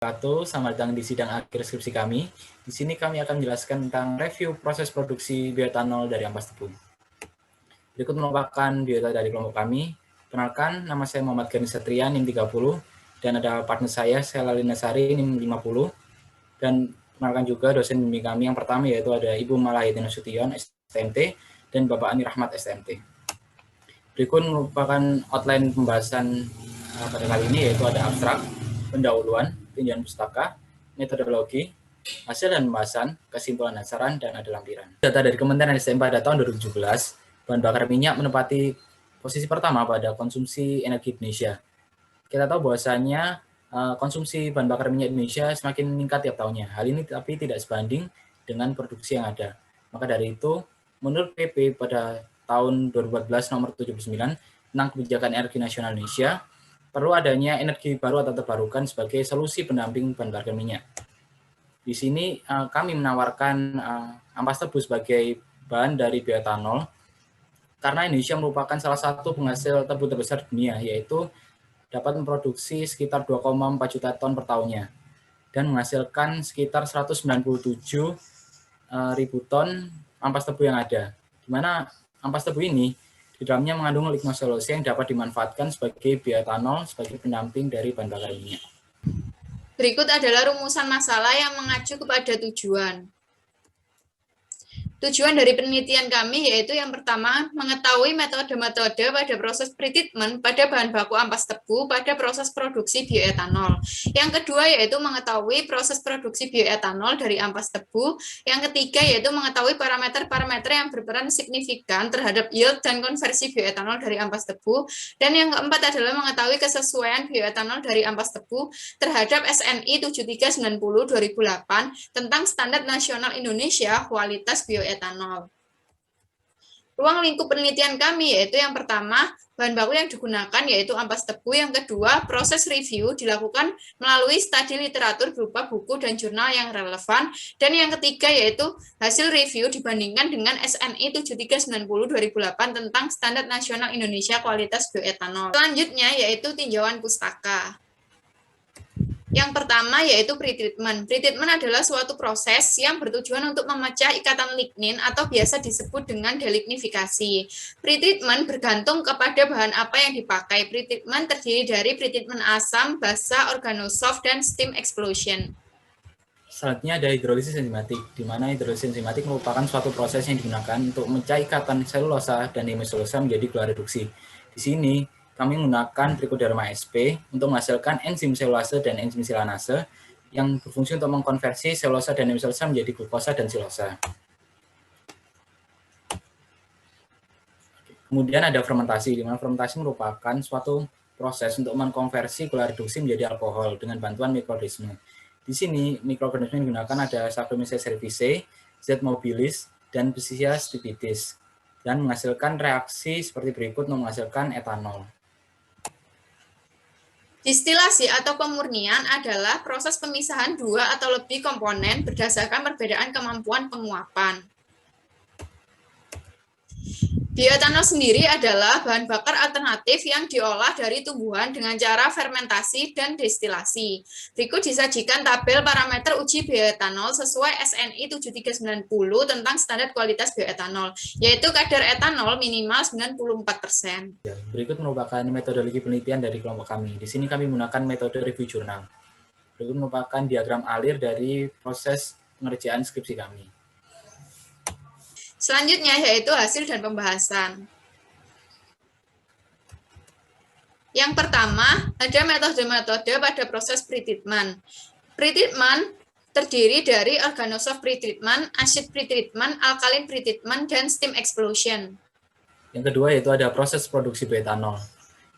Selamat datang di sidang akhir skripsi kami. Di sini kami akan menjelaskan tentang review proses produksi bioetanol dari ampas tebu. Berikut merupakan biodata dari kelompok kami. Perkenalkan, nama saya Muhammad Gani Satria, NIM 30, dan ada partner saya Lalina Sari, NIM 50. Dan perkenalkan juga dosen bimbing kami yang pertama, yaitu ada Ibu Malahiti Nasution, STMT, dan Bapak Amir Rahmat, STMT. Berikut merupakan outline pembahasan pada kali ini, yaitu ada abstrak, pendahuluan, tinjauan pustaka, metodologi, hasil dan pembahasan, kesimpulan dan saran, dan ada lampiran. Data dari Kementerian SDM pada tahun 2017, bahan bakar minyak menempati posisi pertama pada konsumsi energi Indonesia. Kita tahu bahwasanya konsumsi bahan bakar minyak Indonesia semakin meningkat tiap tahunnya. Hal ini tapi tidak sebanding dengan produksi yang ada. Maka dari itu, menurut PP pada tahun 2014 nomor 79 tentang kebijakan energi nasional Indonesia, perlu adanya energi baru atau terbarukan sebagai solusi pendamping bahan bakar minyak. Di sini kami menawarkan ampas tebu sebagai bahan dari bioetanol karena Indonesia merupakan salah satu penghasil tebu terbesar dunia, yaitu dapat memproduksi sekitar 2,4 juta ton per tahunnya dan menghasilkan sekitar 197 ribu ton ampas tebu yang ada. Di mana ampas tebu ini di dalamnya mengandung lignoselulose yang dapat dimanfaatkan sebagai bioetanol sebagai pendamping dari bahan bakar minyak. Berikut adalah rumusan masalah yang mengacu kepada tujuan. Tujuan dari penelitian kami yaitu yang pertama, mengetahui metode-metode pada proses pretreatment pada bahan baku ampas tebu pada proses produksi bioetanol. Yang kedua yaitu mengetahui proses produksi bioetanol dari ampas tebu. Yang ketiga yaitu mengetahui parameter-parameter yang berperan signifikan terhadap yield dan konversi bioetanol dari ampas tebu. Dan yang keempat adalah mengetahui kesesuaian bioetanol dari ampas tebu terhadap SNI 7390/2008 tentang Standar Nasional Indonesia Kualitas Bioetanol. Ruang lingkup penelitian kami yaitu yang pertama, bahan baku yang digunakan yaitu ampas tebu. Yang kedua, proses review dilakukan melalui studi literatur berupa buku dan jurnal yang relevan. Dan yang ketiga yaitu hasil review dibandingkan dengan SNI 7390/2008 tentang Standar Nasional Indonesia Kualitas Bioetanol. Selanjutnya yaitu tinjauan pustaka. Yang pertama yaitu pretreatment. Pretreatment adalah suatu proses yang bertujuan untuk memecah ikatan lignin atau biasa disebut dengan delignifikasi. Pretreatment bergantung kepada bahan apa yang dipakai. Pretreatment terdiri dari pretreatment asam, basa, organosoft, dan steam explosion. Selanjutnya ada hidrolisis enzimatik, di mana hidrolisis enzimatik merupakan suatu proses yang digunakan untuk memecah ikatan selulosa dan hemiselulosa menjadi gula reduksi. Di sini kami menggunakan Trichoderma sp untuk menghasilkan enzim selulase dan enzim silanase yang berfungsi untuk mengkonversi selulosa dan hemiselulosa menjadi glukosa dan silosa. Kemudian ada fermentasi, di mana fermentasi merupakan suatu proses untuk mengkonversi gula reduksi menjadi alkohol dengan bantuan mikroorganisme. Di sini mikroorganisme yang digunakan ada Saccharomyces cerevisiae, Z. mobilis, dan Pseudomonas stipendis, dan menghasilkan reaksi seperti berikut untuk menghasilkan etanol. Distilasi atau pemurnian adalah proses pemisahan dua atau lebih komponen berdasarkan perbedaan kemampuan penguapan. Bioetanol sendiri adalah bahan bakar alternatif yang diolah dari tumbuhan dengan cara fermentasi dan destilasi. Berikut disajikan tabel parameter uji bioetanol sesuai SNI 7390 tentang standar kualitas bioetanol, yaitu kadar etanol minimal 94%. Berikut merupakan metodologi penelitian dari kelompok kami. Di sini kami menggunakan metode review jurnal. Berikut merupakan diagram alir dari proses pengerjaan skripsi kami. Selanjutnya yaitu hasil dan pembahasan. Yang pertama, ada metode-metode pada proses pretreatment. Pretreatment terdiri dari organosoft pretreatment, acid pretreatment, alkaline pretreatment, dan steam explosion. Yang kedua yaitu ada proses produksi bioetanol.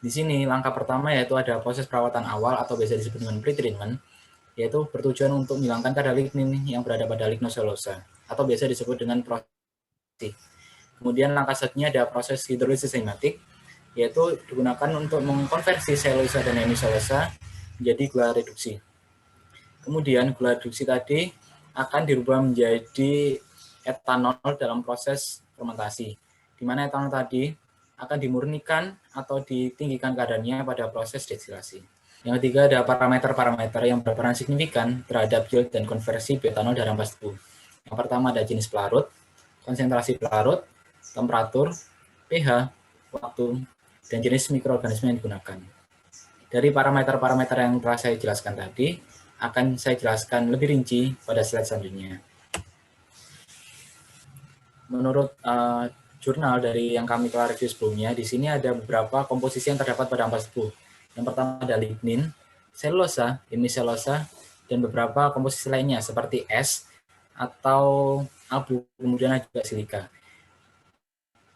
Di sini langkah pertama yaitu ada proses perawatan awal atau biasa disebut dengan pretreatment, yaitu bertujuan untuk menghilangkan kadar lignin yang berada pada lignoselulosa atau biasa disebut dengan proses. Kemudian langkah selanjutnya ada proses hidrolisis enzimatik, yaitu digunakan untuk mengkonversi selulosa dan hemiselulosa menjadi gula reduksi. Kemudian gula reduksi tadi akan dirubah menjadi etanol dalam proses fermentasi, di mana etanol tadi akan dimurnikan atau ditinggikan kadarnya pada proses destilasi. Yang ketiga ada parameter-parameter yang berperan signifikan terhadap yield dan konversi bioetanol dari ampas tebu. Yang pertama ada jenis pelarut, konsentrasi pelarut, temperatur, pH, waktu, dan jenis mikroorganisme yang digunakan. Dari parameter-parameter yang telah saya jelaskan tadi, akan saya jelaskan lebih rinci pada slide selanjutnya. Menurut jurnal dari yang kami telah review sebelumnya, di sini ada beberapa komposisi yang terdapat pada ampas tebu. Yang pertama ada lignin, selulosa, hemiselulosa, dan beberapa komposisi lainnya seperti es atau abu, kemudian juga silika.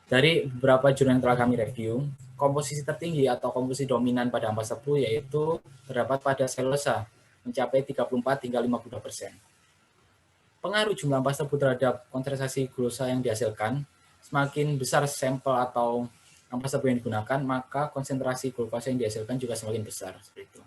Dari beberapa jurnal yang telah kami review, komposisi tertinggi atau komposisi dominan pada ampas tebu yaitu terdapat pada selulosa, mencapai 34 hingga 52%. Pengaruh jumlah ampas tebu terhadap konsentrasi glukosa yang dihasilkan, semakin besar sampel atau ampas tebu yang digunakan, maka konsentrasi glukosa yang dihasilkan juga semakin besar. Seperti itu.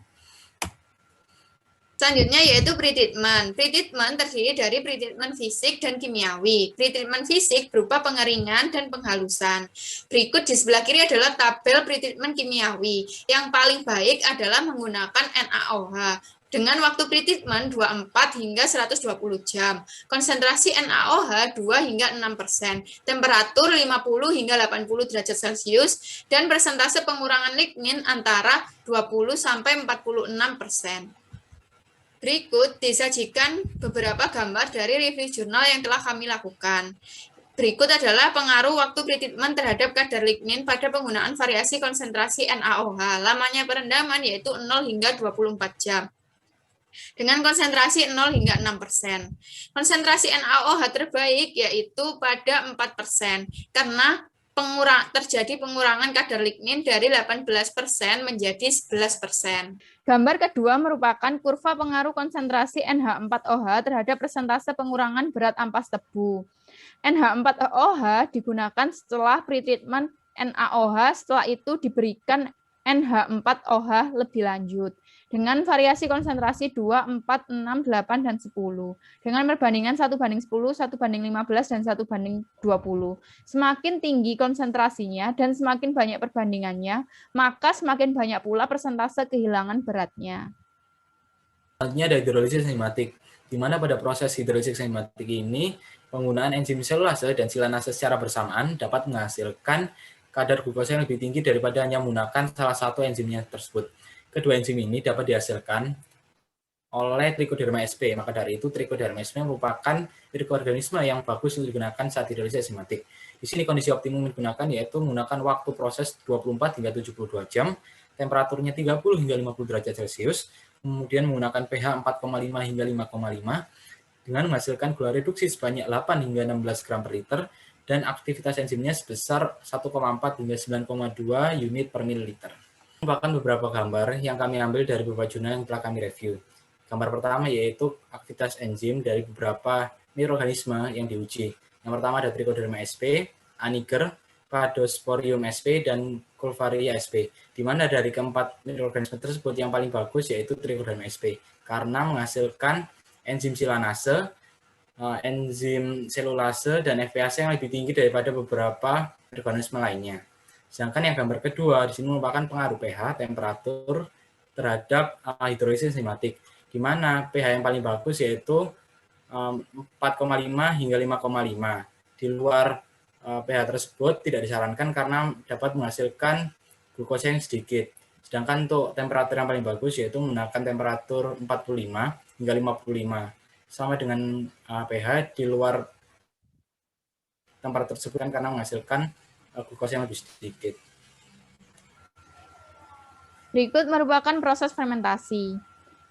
Selanjutnya yaitu pretreatment. Pretreatment terdiri dari pretreatment fisik dan kimiawi. Pretreatment fisik berupa pengeringan dan penghalusan. Berikut di sebelah kiri adalah tabel pretreatment kimiawi. Yang paling baik adalah menggunakan NaOH dengan waktu pretreatment 24 hingga 120 jam. Konsentrasi NaOH 2 hingga 6%, temperatur 50 hingga 80 derajat Celcius, dan persentase pengurangan lignin antara 20 sampai 46%. Berikut disajikan beberapa gambar dari review jurnal yang telah kami lakukan. Berikut adalah pengaruh waktu pretreatment terhadap kadar lignin pada penggunaan variasi konsentrasi NaOH. Lamanya perendaman yaitu 0 hingga 24 jam. Dengan konsentrasi 0 hingga 6%. Konsentrasi NaOH terbaik yaitu pada 4%, karena terjadi pengurangan kadar lignin dari 18% menjadi 11%. Gambar kedua merupakan kurva pengaruh konsentrasi NH4OH terhadap persentase pengurangan berat ampas tebu. NH4OH digunakan setelah pretreatment NaOH, setelah itu diberikan NH4OH lebih lanjut dengan variasi konsentrasi 2, 4, 6, 8, dan 10 dengan perbandingan 1:10, 1:15, dan 1:20. Semakin tinggi konsentrasinya dan semakin banyak perbandingannya, maka semakin banyak pula persentase kehilangan beratnya. Selanjutnya ada hidrolisis enzimatik, di mana pada proses hidrolisis enzimatik ini penggunaan enzim selulase dan silanase secara bersamaan dapat menghasilkan kadar glukosa yang lebih tinggi daripada hanya menggunakan salah satu enzimnya tersebut. Kedua enzim ini dapat dihasilkan oleh Trichoderma sp. Maka dari itu Trichoderma sp merupakan mikroorganisme yang bagus untuk digunakan saat hidrolisis enzimatik. Di sini kondisi optimum digunakan yaitu menggunakan waktu proses 24 hingga 72 jam, temperaturnya 30 hingga 50 derajat Celcius, kemudian menggunakan pH 4,5 hingga 5,5 dengan menghasilkan gula reduksi sebanyak 8 hingga 16 gram per liter dan aktivitas enzimnya sebesar 1,4 hingga 9,2 unit per mililiter. Merupakan beberapa gambar yang kami ambil dari beberapa jurnal yang telah kami review. Gambar pertama yaitu aktivitas enzim dari beberapa mikroorganisme yang diuji. Yang pertama ada Trichoderma sp, Aniger, Padosporium sp, dan Culvaria sp. Di mana dari keempat mikroorganisme tersebut yang paling bagus yaitu Trichoderma sp karena menghasilkan enzim silanase, enzim selulase, dan FPase yang lebih tinggi daripada beberapa mikroorganisme lainnya. Sedangkan yang gambar kedua di sini merupakan pengaruh pH, temperatur terhadap hidrolisis enzimatik, di mana pH yang paling bagus yaitu 4,5 hingga 5,5. Di luar pH tersebut tidak disarankan karena dapat menghasilkan glukosa yang sedikit. Sedangkan untuk temperatur yang paling bagus yaitu menggunakan temperatur 45 hingga 55. Sama dengan pH di luar temperatur tersebut kan karena menghasilkan glukosa yang lebih sedikit. Berikut merupakan proses fermentasi.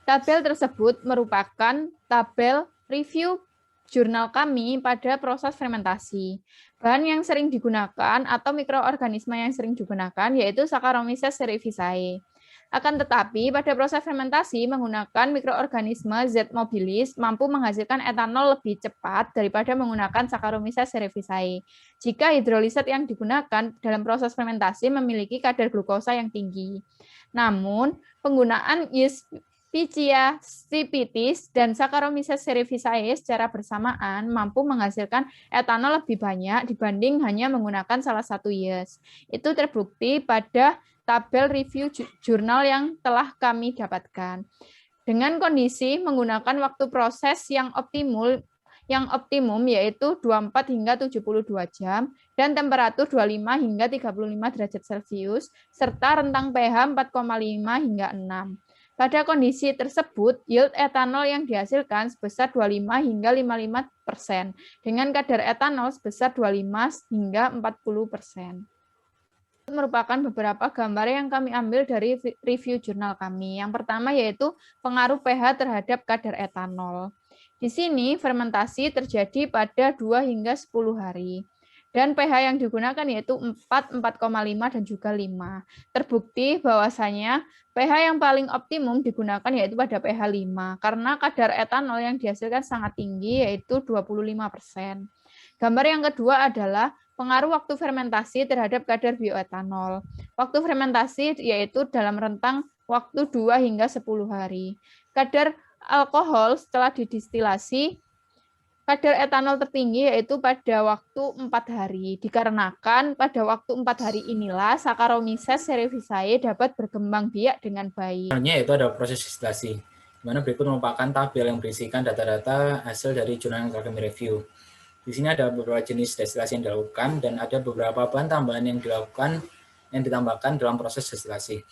Tabel tersebut merupakan tabel review jurnal kami pada proses fermentasi. Bahan yang sering digunakan atau mikroorganisme yang sering digunakan yaitu Saccharomyces cerevisiae. Akan tetapi, pada proses fermentasi menggunakan mikroorganisme Z. mobilis mampu menghasilkan etanol lebih cepat daripada menggunakan Saccharomyces cerevisiae. Jika hidrolisit yang digunakan dalam proses fermentasi memiliki kadar glukosa yang tinggi. Namun, penggunaan yeast Pichia stipitis dan Saccharomyces cerevisiae secara bersamaan mampu menghasilkan etanol lebih banyak dibanding hanya menggunakan salah satu yeast. Itu terbukti pada tabel review jurnal yang telah kami dapatkan. Dengan kondisi menggunakan waktu proses yang optimum yaitu 24 hingga 72 jam dan temperatur 25 hingga 35 derajat Celcius serta rentang pH 4,5 hingga 6. Pada kondisi tersebut, yield etanol yang dihasilkan sebesar 25 hingga 55% dengan kadar etanol sebesar 25 hingga 40%. Merupakan beberapa gambar yang kami ambil dari review jurnal kami. Yang pertama yaitu pengaruh pH terhadap kadar etanol. Di sini fermentasi terjadi pada 2 hingga 10 hari. Dan pH yang digunakan yaitu 4, 4,5, dan juga 5. Terbukti bahwasanya pH yang paling optimum digunakan yaitu pada pH 5, karena kadar etanol yang dihasilkan sangat tinggi yaitu 25%. Gambar yang kedua adalah pengaruh waktu fermentasi terhadap kadar bioetanol. Waktu fermentasi yaitu dalam rentang waktu 2 hingga 10 hari. Kadar alkohol setelah didistilasi, kadar etanol tertinggi yaitu pada waktu 4 hari. Dikarenakan pada waktu 4 hari inilah Saccharomyces cerevisiae dapat berkembang biak dengan baik. Yaitu ada proses distilasi, di mana berikut merupakan tabel yang berisikan data-data hasil dari jurnal yang telah kami review. Di sini ada beberapa jenis destilasi yang dilakukan dan ada beberapa bahan tambahan yang ditambahkan dalam proses destilasi.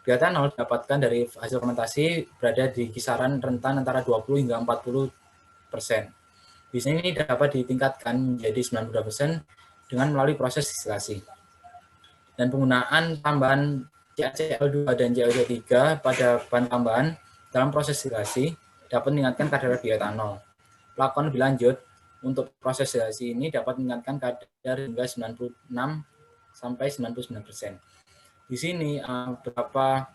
Bioetanol didapatkan dari hasil fermentasi berada di kisaran rentan antara 20 hingga 40%. Di sini dapat ditingkatkan menjadi 92% dengan melalui proses distilasi. Dan penggunaan tambahan CaCl2 dan CaO3 pada bahan tambahan dalam proses distilasi dapat meningkatkan kadar bioetanol. Pelakuan lebih lanjut untuk proses distilasi ini dapat meningkatkan kadar hingga 96 sampai 99%. Di sini beberapa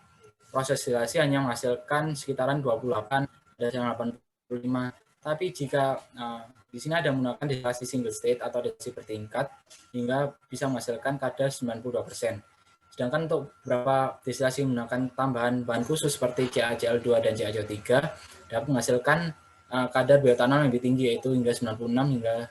proses distilasi hanya menghasilkan sekitaran 28 dan 85. Tapi jika di sini ada menggunakan destilasi single state atau destilasi bertingkat hingga bisa menghasilkan kadar 92%. Sedangkan untuk beberapa destilasi menggunakan tambahan bahan khusus seperti CaCl2 dan CaCO3 dapat menghasilkan kadar bioetanol yang lebih tinggi yaitu hingga 96 hingga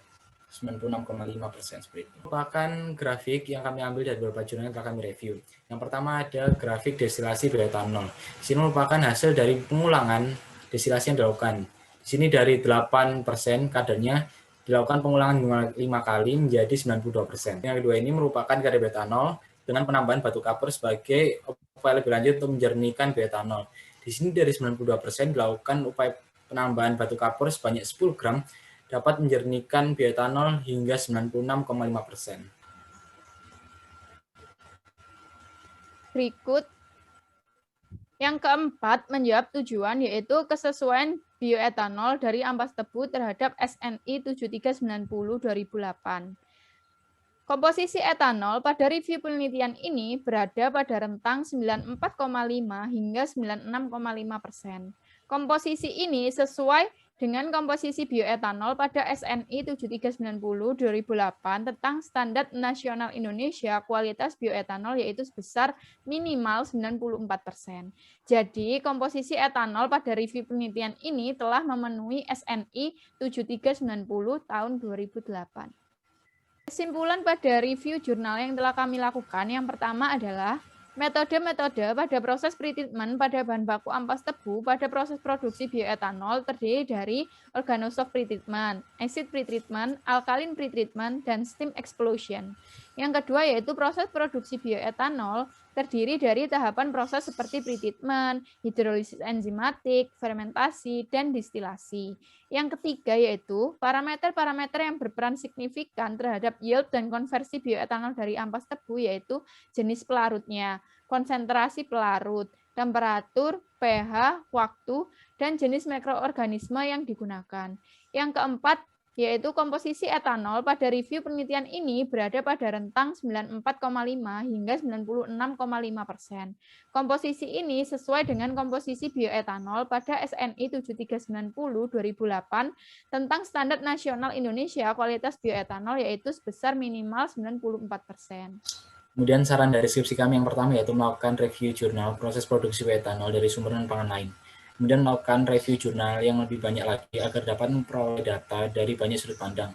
96,5% seperti itu. Merupakan grafik yang kami ambil dari beberapa jurnal yang telah kami review. Yang pertama ada grafik destilasi bioetanol. Di sini merupakan hasil dari pengulangan destilasi yang dilakukan. Di sini dari 8% kadarnya dilakukan pengulangan 5 kali menjadi 92%. Yang kedua ini merupakan kadar bioetanol dengan penambahan batu kapur sebagai upaya lebih lanjut untuk menjernihkan bioetanol. Di sini dari 92% dilakukan upaya penambahan batu kapur sebanyak 10 gram dapat menjernihkan bioetanol hingga 96,5%. Berikut yang keempat menjawab tujuan yaitu kesesuaian bioetanol dari ampas tebu terhadap SNI 7390/2008. Komposisi etanol pada review penelitian ini berada pada rentang 94,5 hingga 96,5%. Komposisi ini sesuai dengan komposisi bioetanol pada SNI 7390/2008 tentang Standar Nasional Indonesia Kualitas Bioetanol yaitu sebesar minimal 94%. Jadi, komposisi etanol pada review penelitian ini telah memenuhi SNI 7390 tahun 2008. Kesimpulan pada review jurnal yang telah kami lakukan, yang pertama adalah metode-metode pada proses pretreatment pada bahan baku ampas tebu pada proses produksi bioetanol terdiri dari organosoft pretreatment, acid pretreatment, alkaline pretreatment, dan steam explosion. Yang kedua yaitu proses produksi bioetanol terdiri dari tahapan proses seperti pretreatment, hidrolisis enzimatik, fermentasi, dan distilasi. Yang ketiga yaitu parameter-parameter yang berperan signifikan terhadap yield dan konversi bioetanol dari ampas tebu yaitu jenis pelarutnya, konsentrasi pelarut, temperatur, pH, waktu, dan jenis mikroorganisme yang digunakan. Yang keempat yaitu komposisi etanol pada review penelitian ini berada pada rentang 94,5 hingga 96,5%. Komposisi ini sesuai dengan komposisi bioetanol pada SNI 7390/2008 tentang Standar Nasional Indonesia Kualitas Bioetanol yaitu sebesar minimal 94%. Kemudian saran dari skripsi kami yang pertama yaitu melakukan review jurnal proses produksi bioetanol dari sumber non-pangan lain. Kemudian melakukan review jurnal yang lebih banyak lagi agar dapat memperoleh data dari banyak sudut pandang.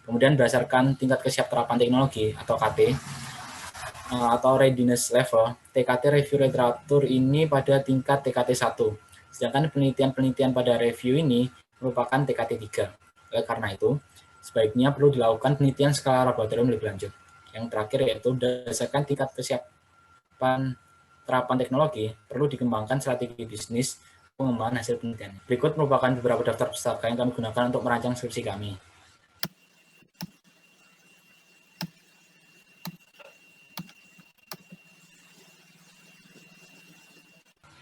Kemudian berdasarkan tingkat kesiapterapan teknologi atau KT, atau readiness level, TKT review literatur ini pada tingkat TKT 1. Sedangkan penelitian-penelitian pada review ini merupakan TKT 3. Oleh karena itu, sebaiknya perlu dilakukan penelitian skala laboratorium lebih lanjut. Yang terakhir yaitu berdasarkan tingkat kesiapan terapan teknologi, perlu dikembangkan strategi bisnis pengembangan hasil penelitian. Berikut merupakan beberapa daftar pustaka yang kami gunakan untuk merancang skripsi kami.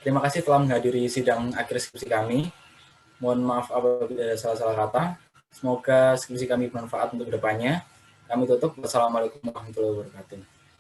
Terima kasih telah menghadiri sidang akhir skripsi kami. Mohon maaf apabila ada salah-salah kata. Semoga skripsi kami bermanfaat untuk kedepannya. Kami tutup. Wassalamualaikum warahmatullahi wabarakatuh.